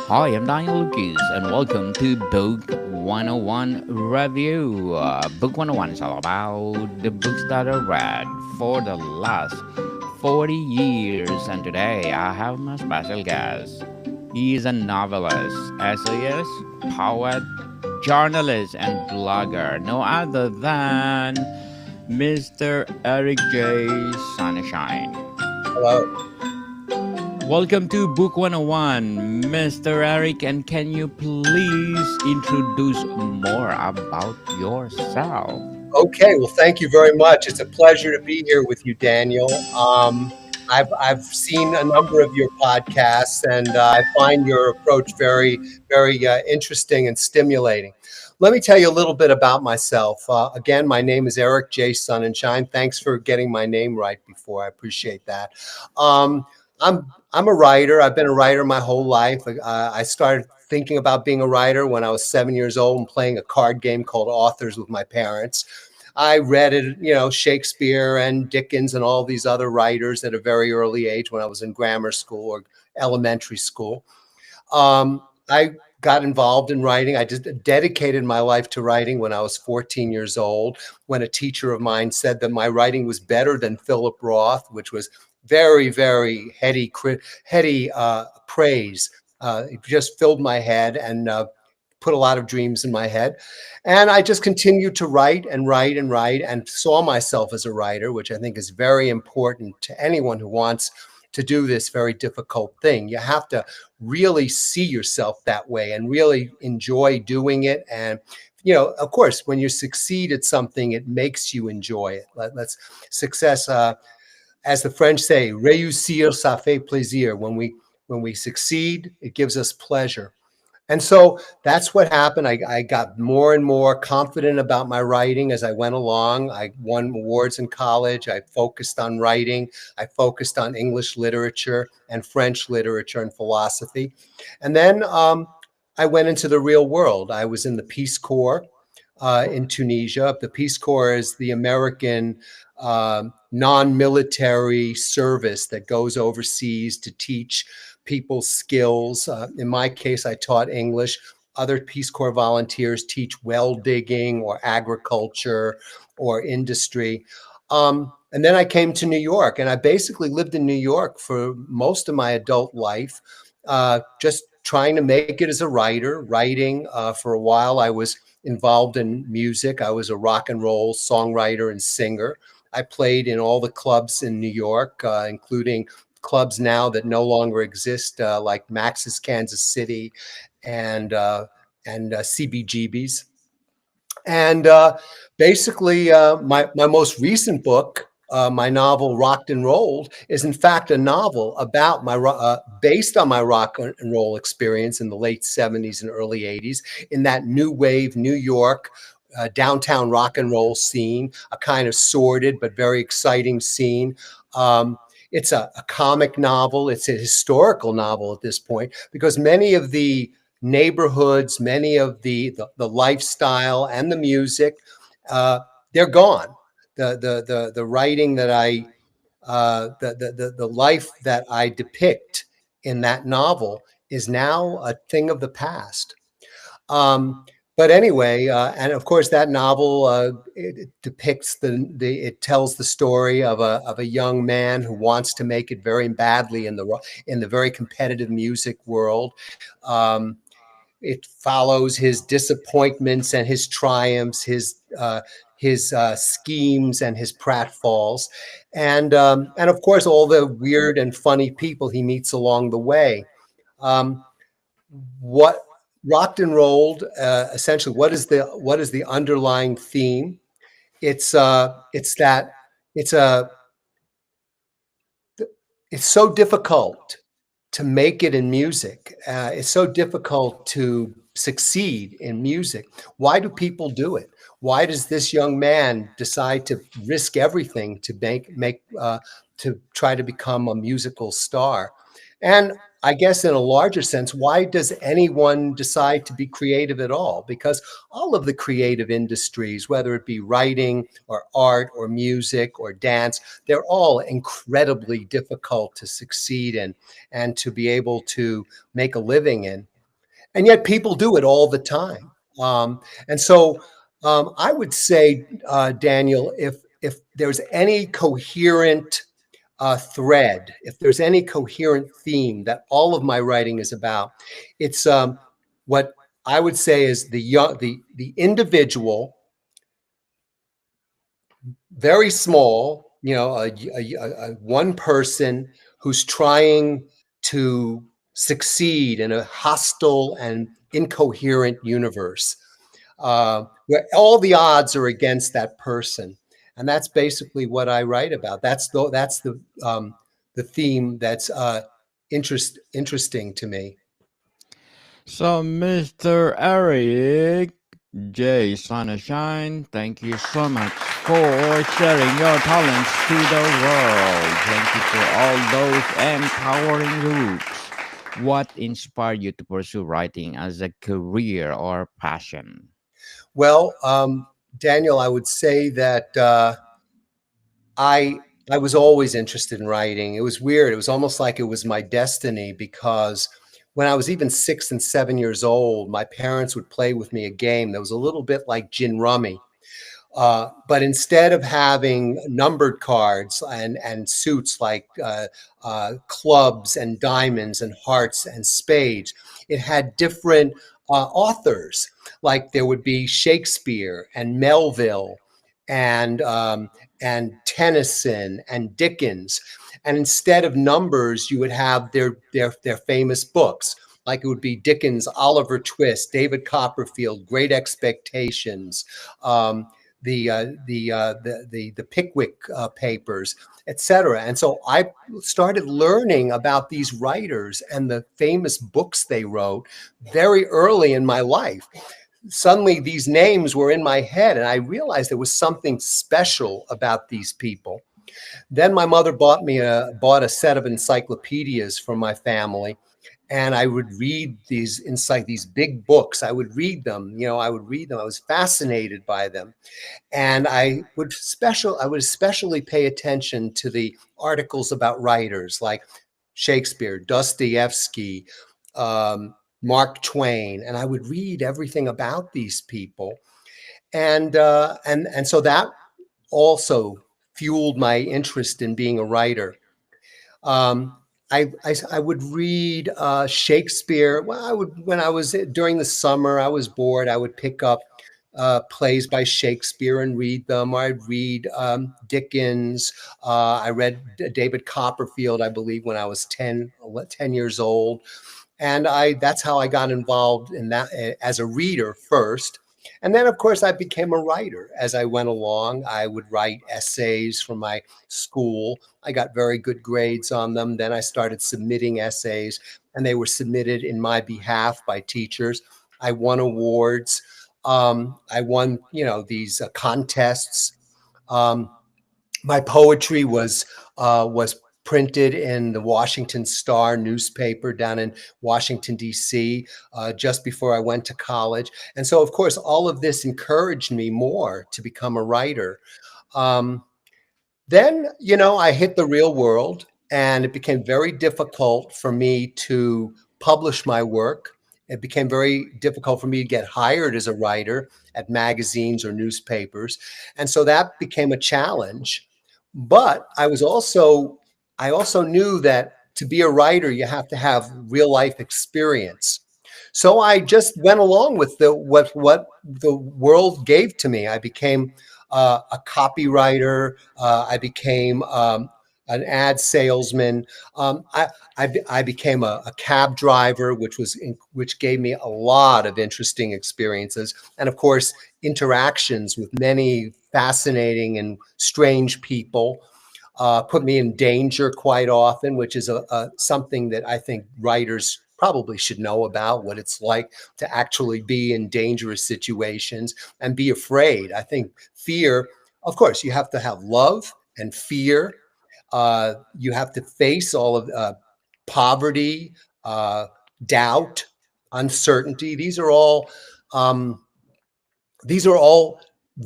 Hi, I'm Daniel Lucas, and welcome to Book 101 Review. Book 101 is all about the books that I read for the last 40 years, and today I have my special guest. He is a novelist, essayist, poet, journalist, and blogger, no other than Mr. Eric J. Sunshine. Hello. Welcome to Book 101, Mr. Eric, and can you please introduce more about yourself? Okay, well, thank you very much. It's a pleasure to be here with you, Daniel. I've seen a number of your podcasts, and I find your approach very interesting and stimulating. Let me tell you a little bit about myself. Again, my name is Eric J. Sunshine. Thanks for getting my name right before. I appreciate that. Um, I'm a writer. I've been a writer my whole life. I started thinking about being a writer when I was 7 years old and playing a card game called Authors with my parents. I read it, Shakespeare and Dickens and all these other writers at a very early age when I was in grammar school or elementary school. I got involved in writing. I just dedicated my life to writing when I was 14 years old, when a teacher of mine said that my writing was better than Philip Roth, which was very heady praise. It just filled my head and put a lot of dreams in my head. And I just continued to write and write and write and saw myself as a writer, which I think is very important to anyone who wants to do this very difficult thing. You have to really see yourself that way and really enjoy doing it. And, of course, when you succeed at something, it makes you enjoy it. Let's success, as the French say, réussir, ça fait plaisir. When we succeed, it gives us pleasure. And so that's what happened. I got more and more confident about my writing as I went along. I won awards in college. I focused on writing. I focused on English literature and French literature and philosophy. And then I went into the real world. I was in the Peace Corps in Tunisia. The Peace Corps is the American non-military service that goes overseas to teach people skills. In my case, I taught English. Other Peace Corps volunteers teach well digging or agriculture or industry. And then I came to New York, and I basically lived in New York for most of my adult life, just trying to make it as a writer, writing. For a while, I was involved in music. I was a rock and roll songwriter and singer. I played in all the clubs in New York, including clubs now that no longer exist, like Max's Kansas City and CBGB's. And basically, my most recent book, my novel Rocked and Rolled, is in fact a novel about based on my rock and roll experience in the late 70s and early 80s in that new wave New York downtown rock and roll scene, a kind of sordid but very exciting scene. It's a comic novel. It's a historical novel at this point because many of the neighborhoods, many of the lifestyle and the music, they're gone. The writing that the life that I depict in that novel is now a thing of the past. Um, but anyway, and of course, that novel it depicts it tells the story of a young man who wants to make it very badly in the very competitive music world. It follows his disappointments and his triumphs, his schemes and his pratfalls, and of course all the weird and funny people he meets along the way. Um, what Rocked and Rolled, essentially, what is the underlying theme? It's that it's a it's so difficult to make it in music. It's so difficult to succeed in music. Why do people do it? Why does this young man decide to risk everything to to try to become a musical star? And I guess in a larger sense, why does anyone decide to be creative at all? Because all of the creative industries, whether it be writing or art or music or dance, they're all incredibly difficult to succeed in and to be able to make a living in. and yet people do it all the time. And so I would say, Daniel, if there's any coherent thread, if there's any coherent theme that all of my writing is about, it's what I would say is the individual, very small, one person who's trying to succeed in a hostile and incoherent universe, where all the odds are against that person. And that's basically what I write about. That's the theme that's interesting to me. So, Mr. Eric J. Sunshine, thank you so much for sharing your talents to the world. Thank you for all those empowering books. What inspired you to pursue writing as a career or passion? Well, Daniel, I would say that I I was always interested in writing. It was weird. It was almost like it was my destiny, because when I was even 6 and 7 years old, my parents would play with me a game that was a little bit like gin rummy. But instead of having numbered cards and suits like clubs and diamonds and hearts and spades, it had different authors. Like there would be Shakespeare and Melville and Tennyson and Dickens. And instead of numbers, you would have their famous books. Like it would be Dickens' Oliver Twist, David Copperfield, Great Expectations, the Pickwick Papers, etc. And so I started learning about these writers and the famous books they wrote very early in my life. Suddenly these names were in my head, and I realized there was something special about these people. Then my mother bought a set of encyclopedias for my family, and I would read these big books. I would read them. I would read them. I was fascinated by them, and I would especially pay attention to the articles about writers like Shakespeare, Dostoevsky, Mark Twain, and I would read everything about these people, and so that also fueled my interest in being a writer. I would read Shakespeare. Well, when I was during the summer, I was bored. I would pick up plays by Shakespeare and read them. I'd read Dickens. I read David Copperfield, I believe, when I was 10 years old. And that's how I got involved in that as a reader first. And then, of course, I became a writer as I went along. I would write essays for my school. I got very good grades on them. Then I started submitting essays, and they were submitted in my behalf by teachers. I won awards. I won, these contests. My poetry was printed in the Washington Star newspaper down in Washington, D.C., just before I went to college. And so, of course, all of this encouraged me more to become a writer. Then, I hit the real world, and it became very difficult for me to publish my work. It became very difficult for me to get hired as a writer at magazines or newspapers. And so that became a challenge. But I also knew that to be a writer, you have to have real life experience. So I just went along with what the world gave to me. I became a copywriter. I became an ad salesman. I became a cab driver, which gave me a lot of interesting experiences, and of course, interactions with many fascinating and strange people. Put me in danger quite often, which is something that I think writers probably should know about, what it's like to actually be in dangerous situations and be afraid. I think fear, of course, you have to have love and fear. You have to face all of poverty, doubt, uncertainty. These are all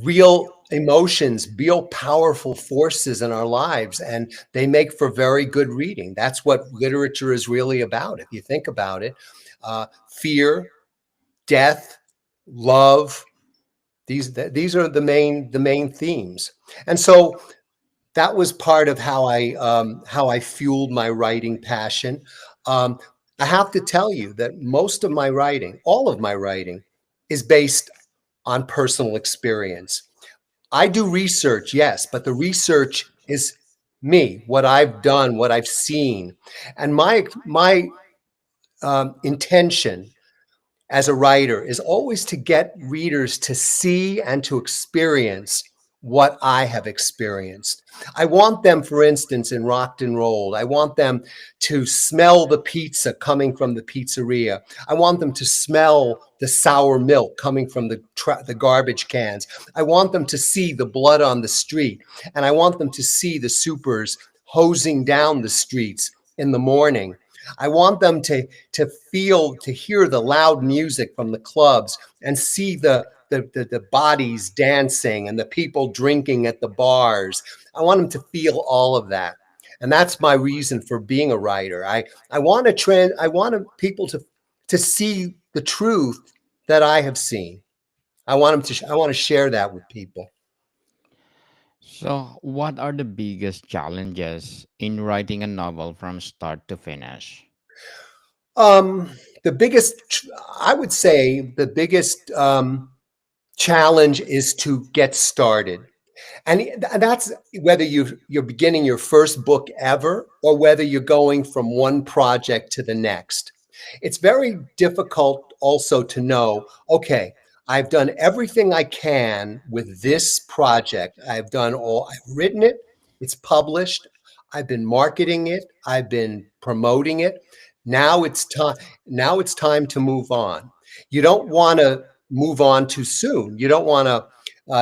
real emotions, real powerful forces in our lives, and they make for very good reading. That's what literature is really about, if you think about it. Fear, death, love. These are the main themes. And so that was part of how I fueled my writing passion. Um, I have to tell you that most of my writing, all of my writing, is based on personal experience. I do research, yes, but the research is me, what I've done, what I've seen, and my intention as a writer is always to get readers to see and to experience what I have experienced. I want them, for instance, in Rocked and Rolled, I want them to smell the pizza coming from the pizzeria. I want them to smell the sour milk coming from the garbage cans. I want them to see the blood on the street. And I want them to see the supers hosing down the streets in the morning. I want them to hear the loud music from the clubs and see the bodies dancing and the people drinking at the bars. I want them to feel all of that. And that's my reason for being a writer. I want people to see the truth that I have seen. I want to share that with people. So, what are the biggest challenges in writing a novel from start to finish? Um, I would say the biggest challenge is to get started. And that's whether you're beginning your first book ever or whether you're going from one project to the next. It's very difficult also to know, okay, I've done everything I can with this project. I've written it, it's published, I've been marketing it, I've been promoting it. Now it's time to move on. You don't want to move on too soon. You don't want to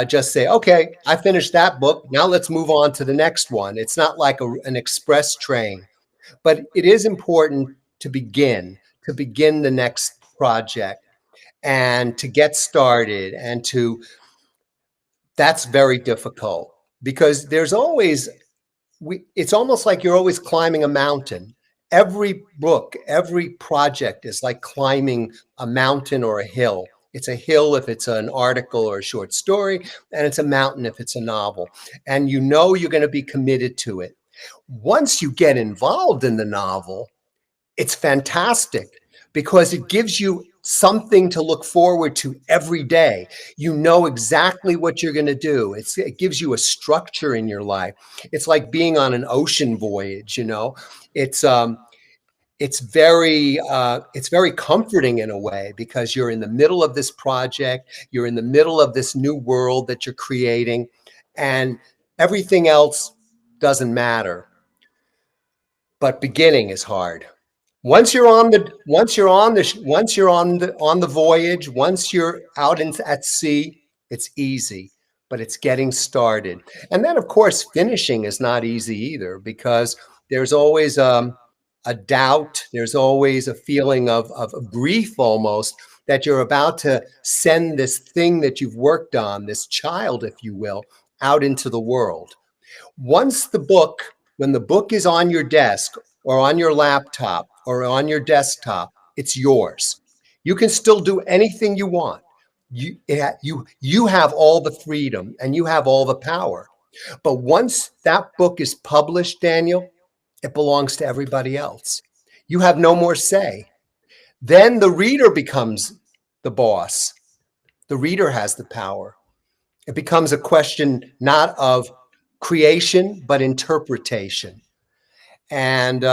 just say, okay, I finished that book. Now let's move on to the next one. It's not like an express train, but it is important to begin the next project and to get started that's very difficult because it's almost like you're always climbing a mountain. Every book, every project is like climbing a mountain or a hill. It's a hill if it's an article or a short story, and it's a mountain if it's a novel. And you know you're going to be committed to it. Once you get involved in the novel, it's fantastic because it gives you something to look forward to every day. You know exactly what you're going to do. It gives you a structure in your life. It's like being on an ocean voyage, you know. It's very comforting in a way because you're in the middle of this project, you're in the middle of this new world that you're creating, and everything else doesn't matter. But beginning is hard. Once you're on the voyage, once you're out at sea, it's easy, but it's getting started. And then, of course, finishing is not easy either because there's always a doubt. There's always a feeling of grief almost that you're about to send this thing that you've worked on, this child, if you will, out into the world. When the book is on your desk or on your laptop or on your desktop, it's yours. You can still do anything you want. You have all the freedom and you have all the power. But once that book is published, Daniel, it belongs to everybody else. You have no more say. Then the reader becomes the boss. The reader has the power. It becomes a question not of creation, but interpretation. And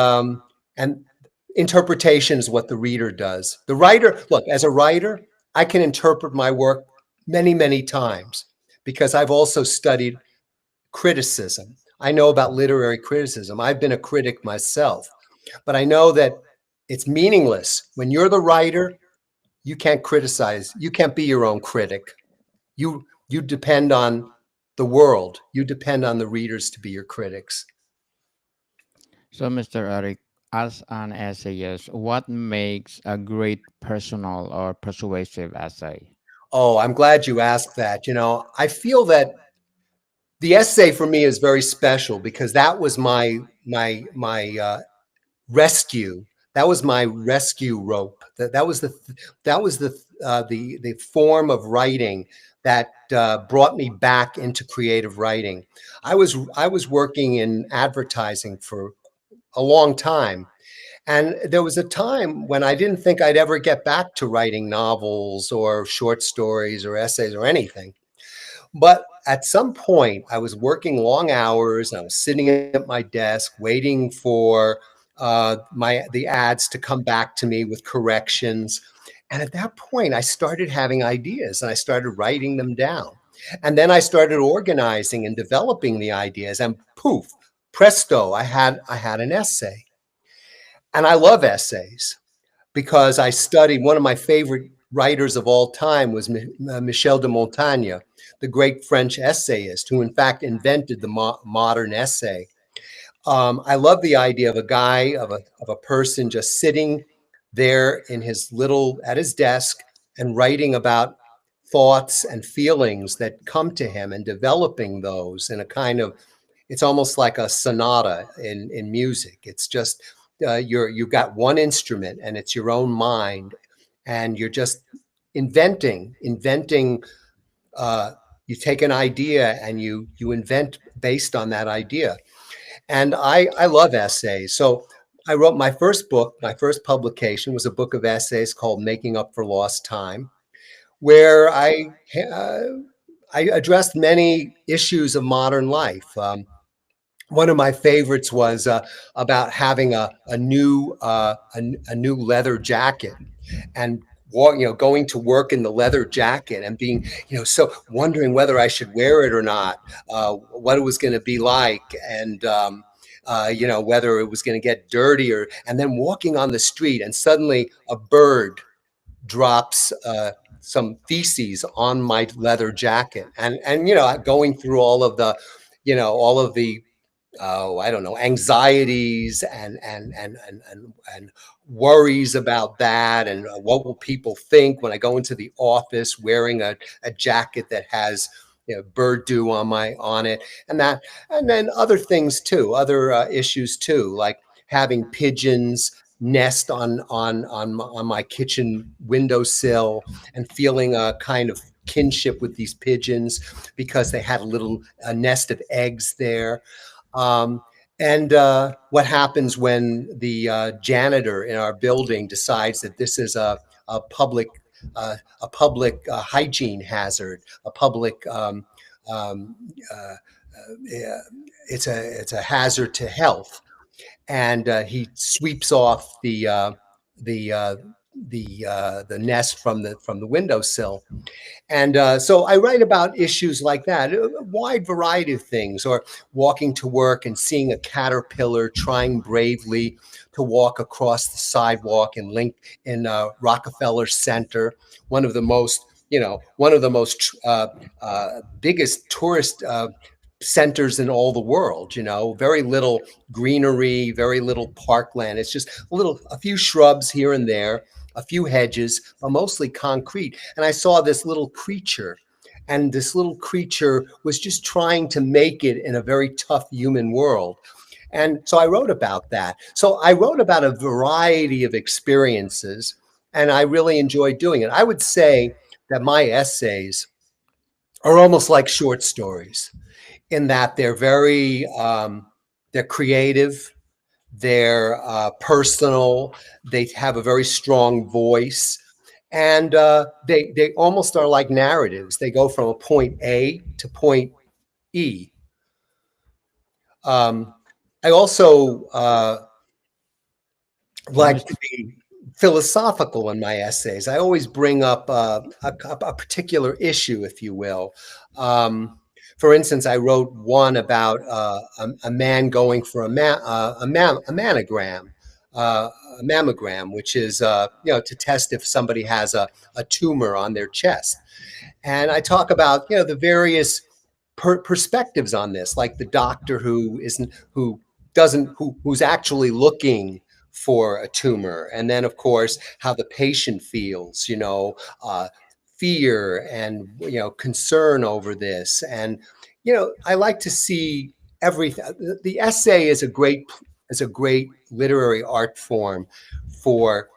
interpretation is what the reader does. The writer, look, as a writer, I can interpret my work many, many times because I've also studied criticism. I know about literary criticism. I've been a critic myself, but I know that it's meaningless. When you're the writer, you can't criticize. You can't be your own critic. You depend on the world. You depend on the readers to be your critics. So, Mr. Eric, as an essayist, what makes a great personal or persuasive essay? Oh, I'm glad you asked that. You know, I feel that the essay for me is very special because that was my rescue. That was my rescue rope. That was the form of writing that brought me back into creative writing. I was working in advertising for a long time, and there was a time when I didn't think I'd ever get back to writing novels or short stories or essays or anything. But at some point, I was working long hours. I was sitting at my desk waiting for the ads to come back to me with corrections. And at that point, I started having ideas and I started writing them down. And then I started organizing and developing the ideas. And poof, presto, I had an essay. And I love essays because I studied one of my favorite writers of all time was Michel de Montaigne, the great French essayist who in fact invented the modern essay. I love the idea of a guy, of a person just sitting there in his at his desk and writing about thoughts and feelings that come to him and developing those in a kind of, it's almost like a sonata in music. It's just, you've got one instrument and it's your own mind and you're just inventing. You take an idea and you invent based on that idea. And I love essays. So I wrote my first book. My first publication was a book of essays called Making Up for Lost Time, where I addressed many issues of modern life. One of my favorites was about having a new leather jacket, and going to work in the leather jacket and being, so wondering whether I should wear it or not, what it was going to be like, and whether it was going to get dirty, and then walking on the street and suddenly a bird drops some feces on my leather jacket, and going through all of the, I don't know, anxieties and worries about that, and what will people think when I go into the office wearing a jacket that has bird dew on it, and then other things too, other issues too, like having pigeons nest on my kitchen windowsill and feeling a kind of kinship with these pigeons because they had a nest of eggs there. And what happens when the janitor in our building decides that this is a public hygiene hazard, a public it's a hazard to health, and he sweeps off the nest from the windowsill. And so I write about issues like that, a wide variety of things, or walking to work and seeing a caterpillar trying bravely to walk across the sidewalk in Rockefeller Center, one of the most biggest tourist centers in all the world. Very little greenery, very little parkland. It's just a few shrubs here and there, a few hedges, but mostly concrete. And I saw this little creature, and this little creature was just trying to make it in a very tough human world. And so I wrote about that. So I wrote about a variety of experiences, and I really enjoyed doing it. I would say that my essays are almost like short stories, in that they're very, they're creative, they're personal, they have a very strong voice, and they almost are like narratives. They go from a point A to point E. I also like to be philosophical in my essays. I always bring up a particular issue, if you will. For instance, I wrote one about a man going for a mammogram, which is to test if somebody has a tumor on their chest. And I talk about the various perspectives on this, like the doctor who's actually looking for a tumor, and then of course how the patient feels, fear and concern over this. And I like to see everything. The essay is a great is a great literary art form for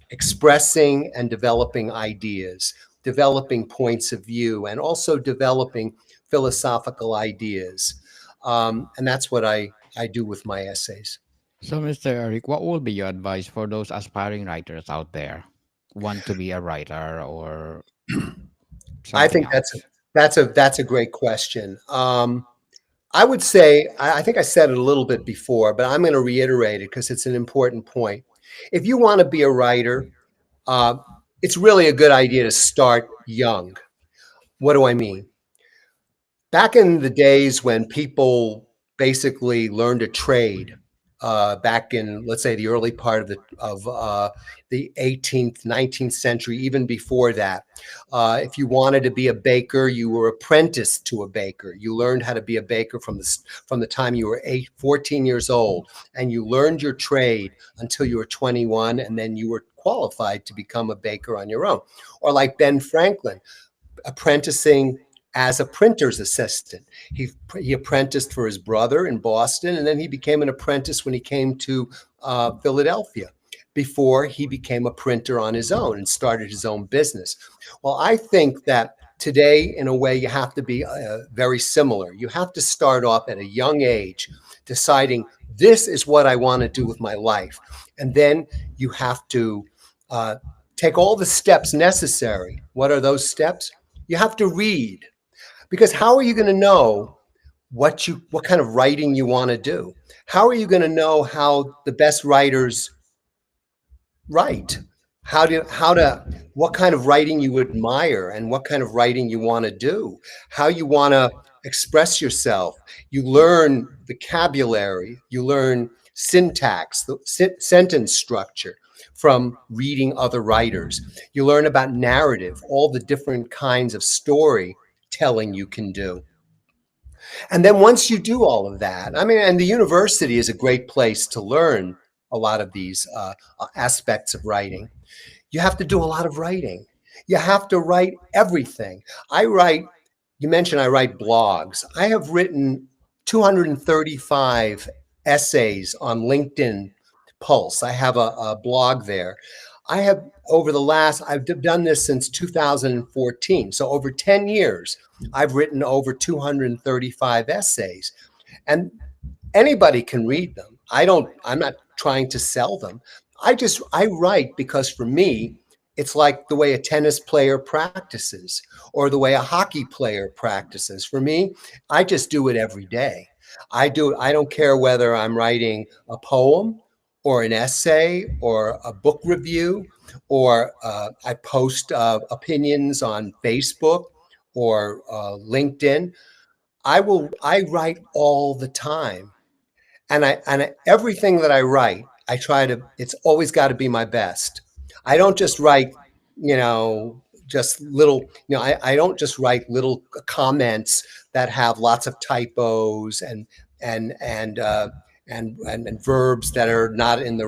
expressing and developing ideas, developing points of view, and also developing philosophical ideas. And that's what I do with my essays. So, Mr. Eric, what will be your advice for those aspiring writers out there? Want to be a writer or I something think else? that's a great question. I would say I think I said it a little bit before, but I'm going to reiterate it because it's an important point. If you want to be a writer, uh, it's really a good idea to start young. What do I mean? Back in the days when people basically learned a trade, back in, let's say, the early part of the 18th, 19th century, even before that, if you wanted to be a baker, you were apprenticed to a baker. You learned how to be a baker from the time you were 14 years old, and you learned your trade until you were 21, and then you were qualified to become a baker on your own. Or like Ben Franklin, apprenticing as a printer's assistant. He apprenticed for his brother in Boston, and then he became an apprentice when he came to Philadelphia before he became a printer on his own and started his own business. Well, I think that today, in a way, you have to be very similar. You have to start off at a young age deciding this is what I want to do with my life. And then you have to take all the steps necessary. What are those steps? You have to read, because how are you going to know what kind of writing you want to do? How are you going to know how the best writers write? What kind of writing you admire and what kind of writing you want to do? How you want to express yourself? You learn vocabulary, you learn syntax, the sentence structure from reading other writers. You learn about narrative, all the different kinds of storytelling you can do. And then once you do all of that, I mean, and the university is a great place to learn a lot of these aspects of writing. You have to do a lot of writing. You have to write everything. You mentioned I write blogs. I have written 235 essays on LinkedIn Pulse. I have a blog there. I've done this since 2014. So over 10 years, I've written over 235 essays, and anybody can read them. I'm not trying to sell them. I write because for me, it's like the way a tennis player practices or the way a hockey player practices. For me, I just do it every day. I do it. I don't care whether I'm writing a poem or an essay or a book review, or I post opinions on Facebook or LinkedIn. I write all the time. Everything that I write, it's always got to be my best. I don't just write, just little, I don't just write little comments that have lots of typos and verbs that are not in the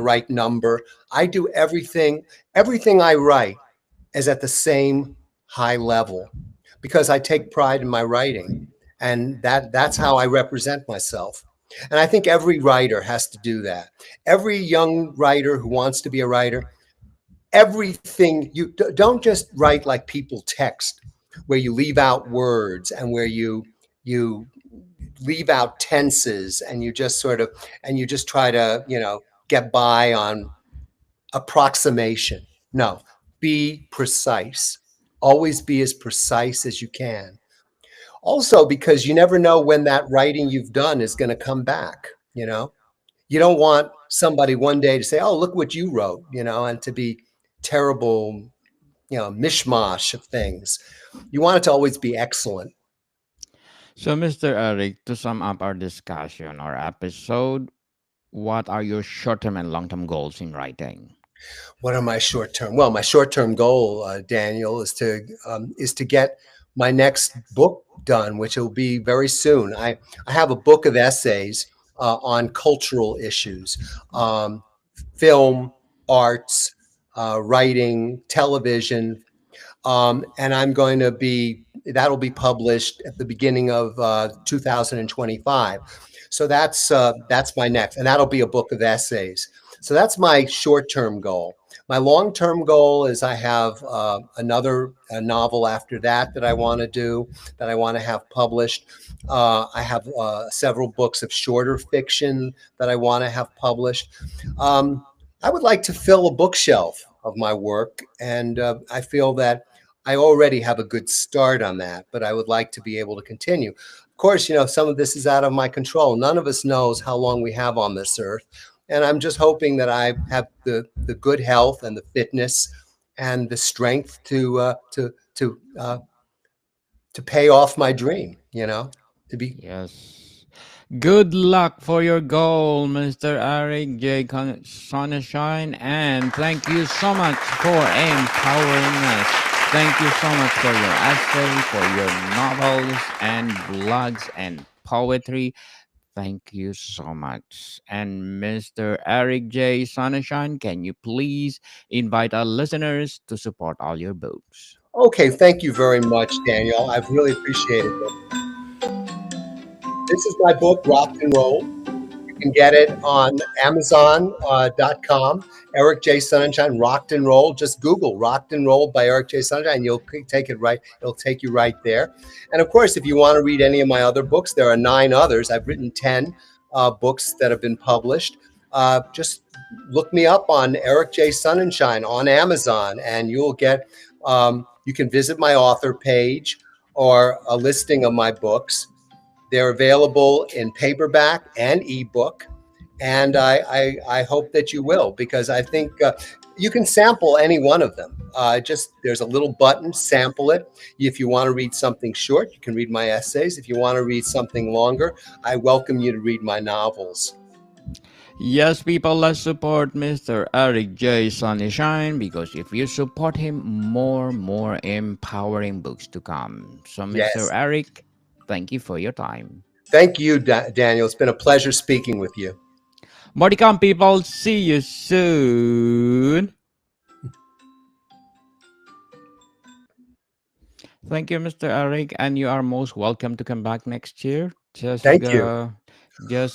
right number. I do everything. Everything I write is at the same high level because I take pride in my writing, and that's how I represent myself. And I think every writer has to do that. Every young writer who wants to be a writer, everything you don't just write like people text, where you leave out words and where you leave out tenses and you just try to get by on approximation. No, be precise. Always be as precise as you can. Also, because you never know when that writing you've done is going to come back. You don't want somebody one day to say, "Oh, look what you wrote," and to be terrible, mishmash of things. You want it to always be excellent. So, Mr. Eric, to sum up our discussion or episode, what are your short term and long term goals in writing? What are my short term? Well, my short term goal, Daniel, is to get my next book done, which will be very soon. I have a book of essays on cultural issues, film, arts, writing, television, and that'll be published at the beginning of 2025. So that's my next, and that'll be a book of essays. So that's my short-term goal. My long-term goal is I have another novel after that that I want to do, that I want to have published. I have several books of shorter fiction that I want to have published. Um, I would like to fill a bookshelf of my work, and I feel that I already have a good start on that, but I would like to be able to continue. Of course, some of this is out of my control. None of us knows how long we have on this earth. And I'm just hoping that I have the good health and the fitness and the strength to pay off my dream, to be. Yes. Good luck for your goal, Mr. Eric J. Sonnenschein, and thank you so much for empowering us. Thank you so much for your essay, for your novels and blogs and poetry. Thank you so much. And Mr. Eric J. Sonnenschein, can you please invite our listeners to support all your books? Okay, thank you very much, Daniel. I've really appreciated it. This is my book, Rocked and Rolled. You can get it on Amazon.com. Eric J. Sonnenschein, Rocked and Rolled. Just Google Rocked and Rolled by Eric J. Sonnenschein. You'll take it right. It'll take you right there. And of course, if you want to read any of my other books, there are 9 others. I've written 10 books that have been published. Just look me up on Eric J. Sonnenschein on Amazon, and you'll get. You can visit my author page or a listing of my books. They're available in paperback and ebook, and I hope that you will, because I think you can sample any one of them. There's a little button, sample it. If you want to read something short, you can read my essays. If you want to read something longer, I welcome you to read my novels. Yes, people, let's support Mr. Eric J. Sonnenschein, because if you support him, more empowering books to come. So, Mr. Yes. Eric, thank you for your time. Thank you, Daniel. It's been a pleasure speaking with you. Modicom people, see you soon. Thank you, Mr. Eric, and you are most welcome to come back next year. Thank you. Just